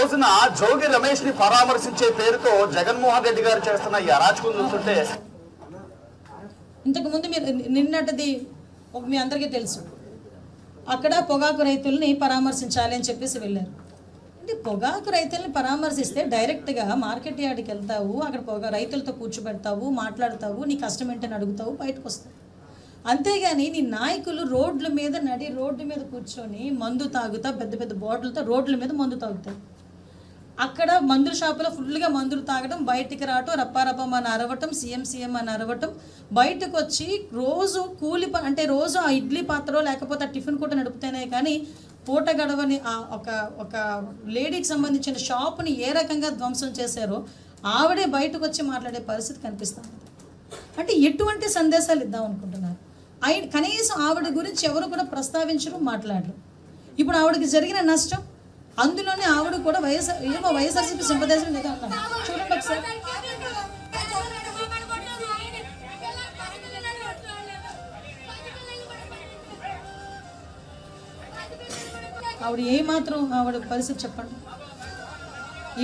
రోజున జోగి రమేష్ ని పరామర్శించే పేరుతో జగన్మోహన్ రెడ్డి గారు చేస్తున్న ఈ అరాచకం చూస్తుంటే, ఇంతకు ముందు మీరు నిన్నటిది మీ అందరికీ తెలుసు, అక్కడ పొగాకు రైతుల్ని పరామర్శించాలి అని చెప్పేసి వెళ్ళారు. అంటే పొగాకు రైతుల్ని పరామర్శిస్తే డైరెక్ట్గా మార్కెట్ యార్డ్కి వెళ్తావు, అక్కడ రైతులతో కూర్చోబెడతావు, మాట్లాడతావు, నీ కష్టం ఏంటని అడుగుతావు, బయటకు వస్తావు. అంతేగాని నీ నాయకులు రోడ్ల మీద రోడ్డు మీద కూర్చొని మందు తాగుతా, పెద్ద పెద్ద బాటిల్తో రోడ్ల మీద మందు తాగుతారు. అక్కడ మందుల షాపులో ఫుల్గా మందులు తాగడం, బయటికి రావటం, రప్పారప్పం అని అరవటం, సీఎం అని అరవటం, బయటకు వచ్చి రోజు అంటే రోజు ఆ ఇడ్లీ పాత్ర లేకపోతే ఆ టిఫిన్ కూడా నడుపుతేనే కానీ పూట గడవని ఒక లేడీకి సంబంధించిన షాప్ని ఏ రకంగా ధ్వంసం చేశారో ఆవిడే బయటకు వచ్చి మాట్లాడే పరిస్థితి కనిపిస్తుంది. అంటే ఎటువంటి సందేశాలు ఇద్దాం అనుకుంటున్నారు? కనీసం ఆవిడ గురించి ఎవరు కూడా ప్రస్తావించరు, మాట్లాడరు. ఇప్పుడు ఆవిడకి జరిగిన నష్టం, అందులోనే ఆవిడ కూడా వైఎస్ఆర్సీపీ సింపథైజర్ లేదా అన్నారు. చూడండి ఒకసారి, ఆవిడ ఏమాత్రం ఆవిడ పరిస్థితి చెప్పండి.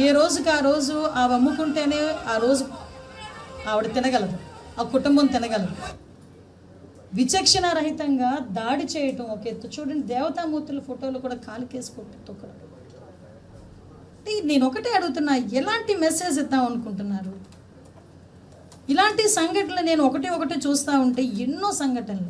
ఏ రోజుకి ఆ రోజు ఆవిడ అమ్ముకుంటేనే ఆ రోజు ఆవిడ తినగలదు, ఆ కుటుంబం తినగలదు. విచక్షణ రహితంగా దాడి చేయటం ఒక ఎత్తు. చూడండి, దేవతామూర్తుల ఫోటోలు కూడా కాలికేసి తొక్కడం. నేను ఒకటే అడుగుతున్నా, ఎలాంటి మెసేజ్ ఇద్దాం అనుకుంటున్నారు? ఇలాంటి సంఘటనలు నేను ఒకటి చూస్తూ ఉంటే ఎన్నో సంఘటనలు.